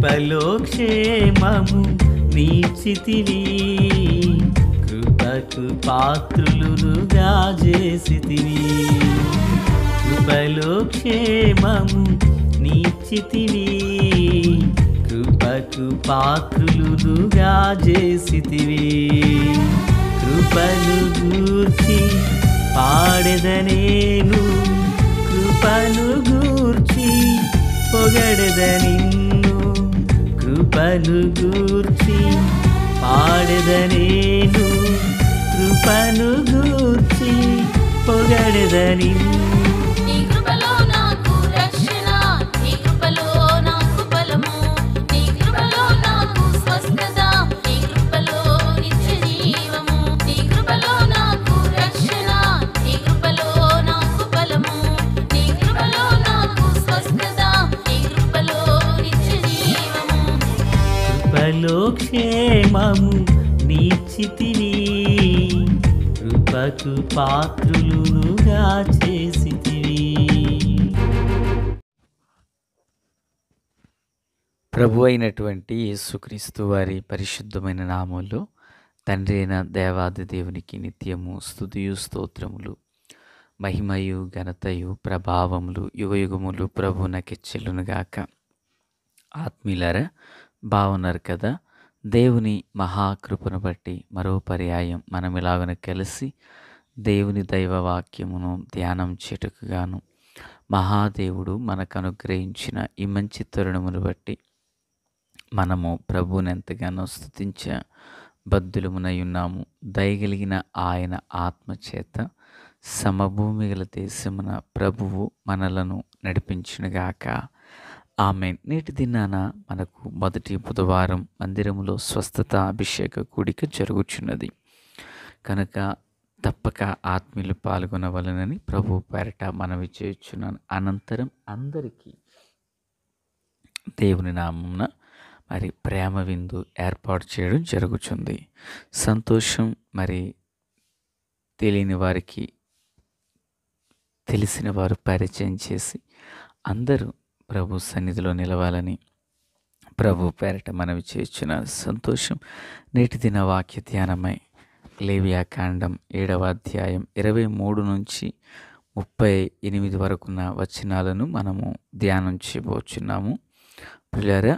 కృపలో క్షేమము నీచితివి, కృపకు పాత్రులుగా చేసితివి. కృపలో క్షేమము నీచితివి, కృపకు పాత్రులుగా చేసితివి. కృపను గూర్చి పాడెదనేను, కృపను గూర్చి పొగడెద నిన్ను. కృపను గూర్చి పాడెదనేను, కృపను గూర్చి పొగడెద నిన్ను. కృపలో క్షేమము నీచితివి, కృపకు పాత్రులుగా చేసితివి. ప్రభు అయినటువంటి యేసుక్రీస్తు వారి పరిశుద్ధమైన నామంలో తండ్రి అయిన దేవాది దేవునికి నిత్యము స్తుతియు స్తోత్రములు, మహిమయు ఘనతయు ప్రభావములు యుగయుగములు ప్రభువునకి చెల్లునుగాక. ఆత్మీయులారా, బాగున్నారు కదా? దేవుని మహాకృపను బట్టి మరో పర్యాయం మనం ఇలాగన కలిసి దేవుని దైవ వాక్యమును ధ్యానం చేటుకుగాను మహాదేవుడు మనకు అనుగ్రహించిన ఈ మంచి తరుణమును బట్టి మనము ప్రభువుని ఎంతగానో స్తుతించ బద్దులమునై ఉన్నాము. దయగలిగిన ఆయన ఆత్మచేత సమభూమి గల దేశమున ప్రభువు మనలను నడిపించునుగాక. ఆమేన్. నేటి దినాన మనకు మొదటి బుధవారం మందిరములో స్వస్థత అభిషేక కూడిక జరుగుచున్నది కనుక తప్పక ఆత్మీయులు పాల్గొనవలనని ప్రభు పేరట మనవి చేయుచున్నాను. అనంతరం అందరికీ దేవుని నామమున మరి ప్రేమ విందు ఏర్పాటు చేయడం జరుగుతుంది. సంతోషం. మరి తెలియని వారికి తెలిసిన వారు పరిచయం చేసి అందరూ ప్రభు సన్నిధిలో నిలవాలని ప్రభు పేరట మనవి చేస్తున్న సంతోషం. నేటి దిన వాక్య ధ్యానమై లేవియా కాండం 7వ అధ్యాయం 23 నుంచి 38 వరకున్న వచనాలను మనము ధ్యానం చేయబోచున్నాము. ప్రియులారా,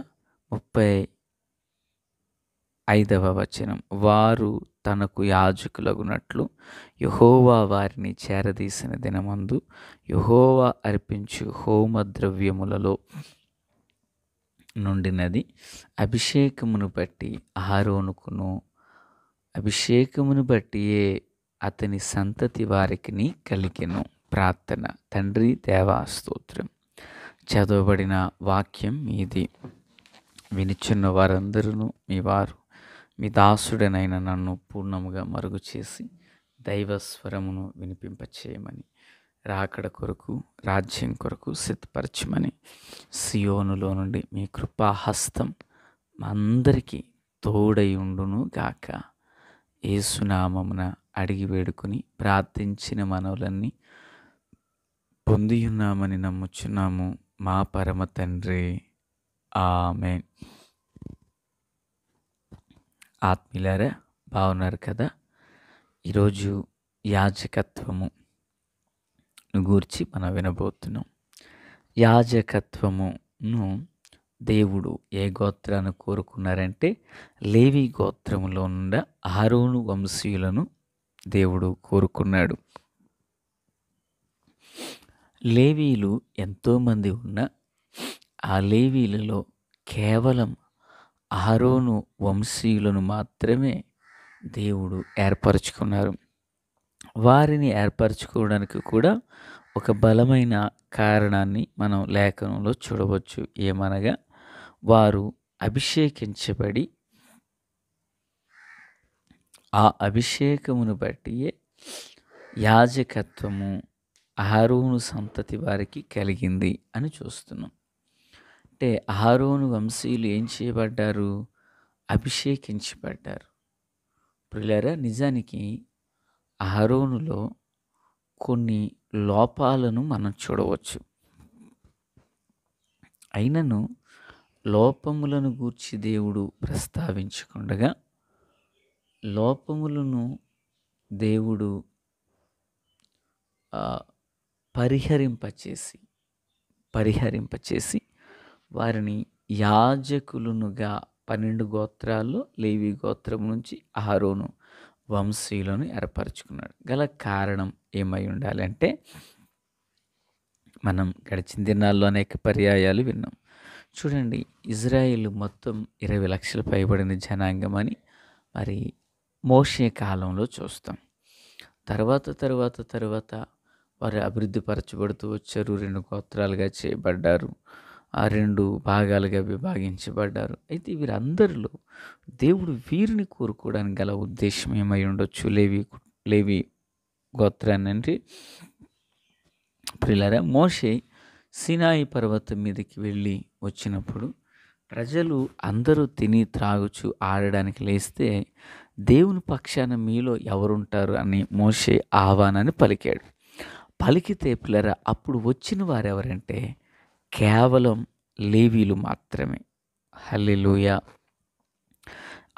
35వ వచనం, వారు తనకు యాజకులగునట్లు యెహోవా వారిని చేరదీసిన దినమందు యెహోవా అర్పించు హోమ ద్రవ్యములలో నుండినది అభిషేకమును బట్టి అహరోనుకును, అభిషేకమును బట్టియే అతని సంతతి వారికి కలిగెను. ప్రార్థన. తండ్రి దేవా స్తోత్రం. చదవబడిన వాక్యం మీది. వినిచున్న వారందరూ మీ వారు, మీ దాసుడనైన నన్ను పూర్ణముగా మరుగు చేసి దైవస్వరమును వినిపింపచేయమని, రాకడ కొరకు రాజ్యం కొరకు సిద్ధపరచమని, సియోనులో నుండి మీ కృపాహస్తం మా అందరికీ తోడయుండును గాక. యేసునామమున అడిగి వేడుకుని ప్రార్థించిన మనవులన్నీ పొందియున్నామని నమ్ముచున్నాము మా పరమ తండ్రి. ఆమేన్. ఆత్మీయులారా, బాగున్నారు కదా? ఈరోజు యాజకత్వము గూర్చి మనం వినబోతున్నాం. యాజకత్వమును దేవుడు ఏ గోత్రాన్ని కోరుకున్నారంటే లేవి గోత్రములో నుండి అహరోను వంశీయులను దేవుడు కోరుకున్నాడు. లేవీలు ఎంతోమంది ఉన్న ఆ లేవీలలో కేవలం అహరోను వంశీయులను మాత్రమే దేవుడు ఏర్పరచుకున్నారు. వారిని ఏర్పరచుకోవడానికి కూడా ఒక బలమైన కారణాన్ని మనం లేఖనంలో చూడవచ్చు. ఏమనగా, వారు అభిషేకించబడి ఆ అభిషేకమును బట్టియే యాజకత్వము అహరోను సంతతి వారికి కలిగింది అని చూస్తున్నాం. అంటే అహరోను వంశీయులు ఏం చేయబడ్డారు? అభిషేకించబడ్డారు. ప్రియులారా, నిజానికి అహరోనులో కొన్ని లోపాలను మనం చూడవచ్చు. అయినను లోపములను గూర్చి దేవుడు ప్రస్తావించకుండగా లోపములను దేవుడు ఆ, పరిహరింపచేసి పరిహరింపచేసి వారిని యాజకులునుగా 12 గోత్రాల్లో లేవి గోత్రం నుంచి అహరోను వంశీయులను ఏర్పరచుకున్నాడు. గల కారణం ఏమై ఉండాలంటే, మనం గడిచిన దినాల్లో అనేక పర్యాయాలు విన్నాం. చూడండి, ఇజ్రాయేల్ మొత్తం 20 లక్షల పైబడిన జనాంగం అని మరి మోషే కాలంలో చూస్తాం. తర్వాత వారు అభివృద్ధి పరచబడుతూ వచ్చారు. 2 గోత్రాలుగా చేయబడ్డారు. ఆ 2 భాగాలుగా విభాగించబడ్డారు. అయితే వీరందరిలో దేవుడు వీరిని కోరుకోవడానికి గల ఉద్దేశం ఏమై ఉండొచ్చు? లేవి గోత్రాన్ని ప్రియులారా, మోషే సీనాయి పర్వతం మీదకి వెళ్ళి వచ్చినప్పుడు ప్రజలు అందరూ తిని త్రాగుచు ఆడడానికి లేస్తే దేవుని పక్షాన మీలో ఎవరుంటారు అని మోషే ఆహ్వానాన్ని పలికాడు. పలికితే పిల్లరా, అప్పుడు వచ్చిన వారెవరంటే కేవలం లేవీలు మాత్రమే. హల్లెలూయా.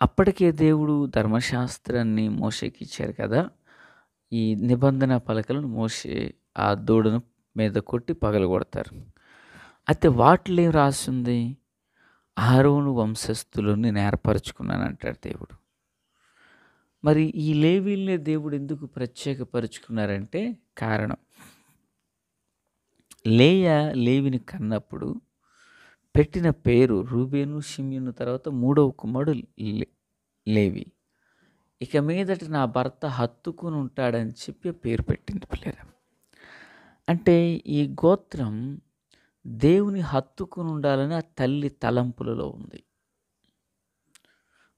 అప్పటికే దేవుడు ధర్మశాస్త్రాన్ని మోషేకి ఇచ్చారు కదా. ఈ నిబంధన పలకలను మోషే ఆ దూడను మీద కొట్టి పగలగొడతారు. అయితే వాటిలో ఏం రాసింది? అహరోను వంశస్థులను నేను ఏర్పరచుకున్నానంటాడు దేవుడు. మరి ఈ లేవీల్ని దేవుడు ఎందుకు ప్రత్యేకపరుచుకున్నారంటే కారణం, లేవిని కన్నప్పుడు పెట్టిన పేరు రూబేను, షిమ్యోను తర్వాత 3వ కుమారుడు లేవి. ఇక మీదట నా భర్త హత్తుకుని ఉంటాడని చెప్పి పేరు పెట్టింది పిల్లరా. అంటే ఈ గోత్రం దేవుని హత్తుకుని ఉండాలని ఆ తల్లి తలంపులలో ఉంది.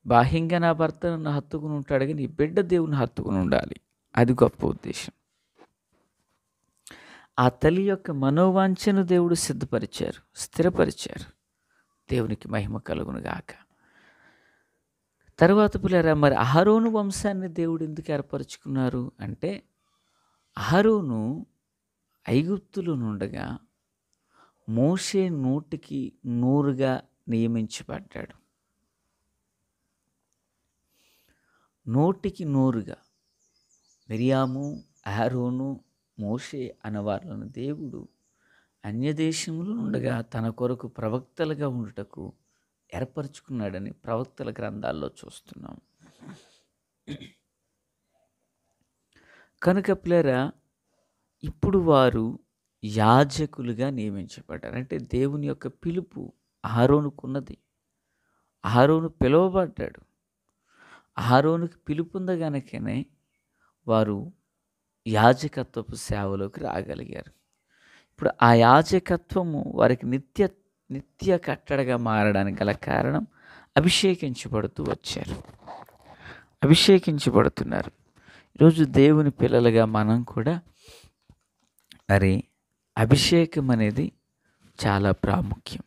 బాహ్యంగా నా భర్త నన్ను హత్తుకుని ఉంటాడు, కానీ ఈ బిడ్డ దేవుని హత్తుకుని ఉండాలి. అది గొప్ప ఉద్దేశం. ఆ తల్లి యొక్క మనోవాంఛను దేవుడు సిద్ధపరిచారు, స్థిరపరిచారు. దేవునికి మహిమ కలుగును గాక. తర్వాత పిల్లరా, మరి అహరోను వంశాన్ని దేవుడు ఎందుకు ఏర్పరచుకున్నారు అంటే, అహరోను ఐగుప్తులో నుండగా మోషే 100కి 100గా నియమించబడ్డాడు. 100కి 100గా మిరియాము, అహరోను, మోషే అనవార్లను దేవుడు అన్యదేశంలో ఉండగా తన కొరకు ప్రవక్తలుగా ఉండుటకు ఏర్పరచుకున్నాడని ప్రవక్తల గ్రంథాల్లో చూస్తున్నాం. కనుక పిల్లరా, ఇప్పుడు వారు యాజకులుగా నియమించబడ్డారు. అంటే దేవుని యొక్క పిలుపు అహరోనుకున్నది. అహరోను పిలువబడ్డాడు. అహరోనుకి పిలుపుంద గనకనే వారు యాజకత్వపు సేవలోకి రాగలిగారు. ఇప్పుడు ఆ యాజకత్వము వారికి నిత్య కట్టడగా మారడానికి గల కారణం అభిషేకించబడుతూ వచ్చారు, అభిషేకించబడుతున్నారు. ఈరోజు దేవుని పిల్లలుగా మనం కూడా మరి అభిషేకం అనేది చాలా ప్రాముఖ్యం.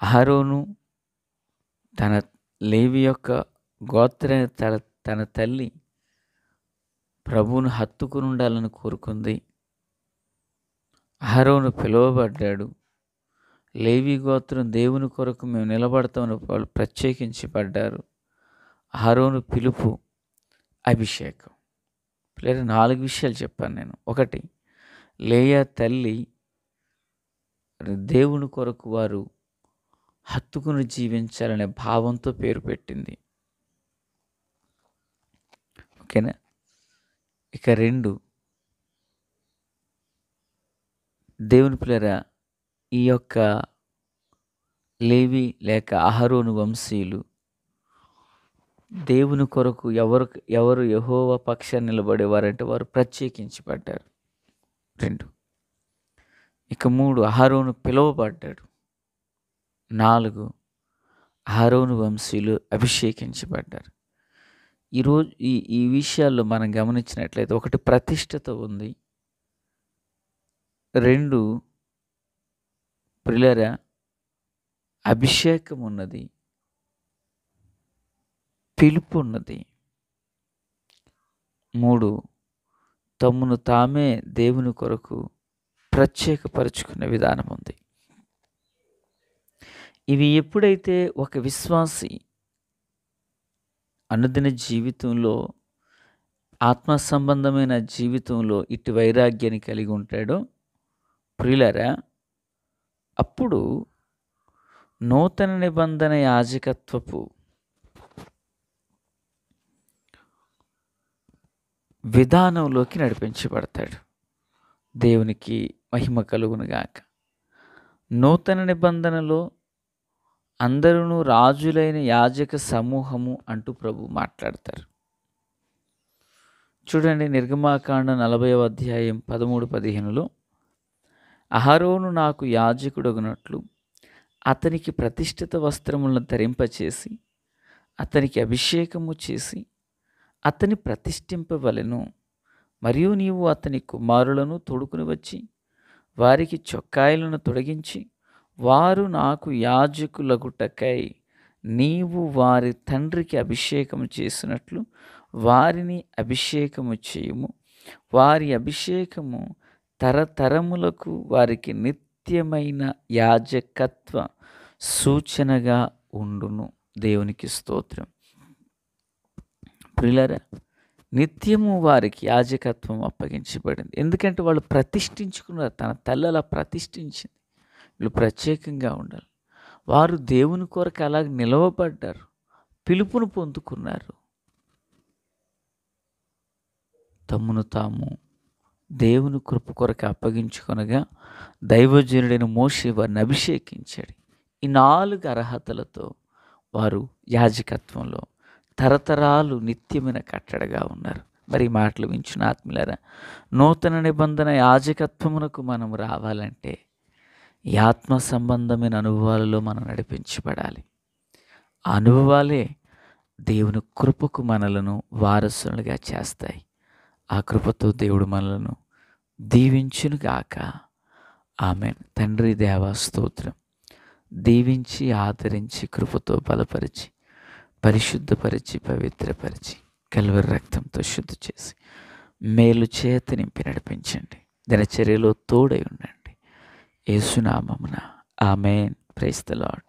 అహరోను తన లేవి యొక్క గోత్ర తన తల్లి ప్రభువును హత్తుకుని ఉండాలని కోరుకుంది. అహరోను పిలువబడ్డాడు. లేవి గోత్రం దేవుని కొరకు మేము నిలబడతామని వాళ్ళు ప్రత్యేకించబడ్డారు. అహరోను పిలుపు, అభిషేకం. లేదా 4 విషయాలు చెప్పాను నేను. 1, లేయా తల్లి దేవుని కొరకు వారు హత్తుకుని జీవించాలనే భావంతో పేరు పెట్టింది. ఓకేనా? ఇక 2, దేవుని పిల్లరా, ఈ యొక్క లేవి లేక అహరోను వంశీయులు దేవుని కొరకు ఎవరు యెహోవా పక్షాన్ని నిలబడేవారంటే వారు ప్రత్యేకించబడ్డారు. 2. ఇక 3, అహరోను పిలువబడ్డాడు. 4, అహరోను వంశీయులు అభిషేకించబడ్డారు. ఈరోజు ఈ విషయాల్లో మనం గమనించినట్లయితే 1, ప్రతిష్టత ఉంది. 2, ప్రియులారా, అభిషేకం ఉన్నది, పిలుపు ఉన్నది. 3, తమ్మును తామే దేవుని కొరకు ప్రత్యేకపరుచుకునే విధానం ఉంది. ఇవి ఎప్పుడైతే ఒక విశ్వాసి అనుదిన జీవితంలో, ఆత్మ సంబంధమైన జీవితంలో ఇటు వైరాగ్యాన్ని కలిగి ఉంటాడో ప్రియులారా, అప్పుడు నూతన నిబంధన యాజకత్వపు విధానంలోకి నడిపించబడతాడు. దేవునికి మహిమ కలుగునుగాక. నూతన నిబంధనలో అందరూ రాజులైన యాజక సమూహము అంటూ ప్రభు మాట్లాడతారు. చూడండి, నిర్గమాకాండ 40వ అధ్యాయం 13-15లో, అహరోను నాకు యాజకుడగునట్లు అతనికి ప్రతిష్ఠిత వస్త్రములను ధరింపచేసి అతనికి అభిషేకము చేసి అతని ప్రతిష్ఠింపవలెను. మరియు నీవు అతని కుమారులను తోడుకుని వచ్చి వారికి చొక్కాయలను తొలగించి, వారు నాకు యాజకులగుటకై నీవు వారి తండ్రికి అభిషేకము చేసినట్లు వారిని అభిషేకము చేయుము. వారి అభిషేకము తరతరములకు వారికి నిత్యమైన యాజకత్వ సూచనగా ఉండును. దేవునికి స్తోత్రం. ప్రియులారా, నిత్యము వారికి యాజకత్వం అప్పగించబడింది. ఎందుకంటే వాళ్ళు ప్రతిష్ఠించుకున్నారు. తన తల్లి అలా ప్రతిష్ఠించింది. వీళ్ళు ప్రత్యేకంగా ఉండాలి. వారు దేవుని కొరకు అలాగ నిలవబడ్డారు, పిలుపును పొందుకున్నారు. తమ్మును తాము దేవుని కృప కొరకు అప్పగించుకొనగా దైవజనుడైన మోషే వారిని అభిషేకించాడు. ఈ 4 అర్హతలతో వారు యాజకత్వంలో తరతరాలు నిత్యమైన కట్టడగా ఉన్నారు. మరి ఈ మాటలు వించిన ఆత్మీయులారా, నూతన నిబంధన యాజకత్వమునకు మనం రావాలంటే ఈ ఆత్మ సంబంధమైన అనుభవాలలో మనం నడిపించబడాలి. ఆ అనుభవాలే దేవుని కృపకు మనలను వారసులుగా చేస్తాయి. ఆ కృపతో దేవుడు మనలను దీవించునుగాక. ఆమేన్. తండ్రి దేవా స్తోత్రం. దీవించి ఆదరించి కృపతో బలపరిచి పరిశుద్ధపరిచి పవిత్రపరిచి కల్వరి రక్తంతో శుద్ధి చేసి మేలు చేత నింపి నడిపించండి. దినచర్యలో తోడై ఉండండి. యేసు నామమున ఆమేన్. Praise the lord.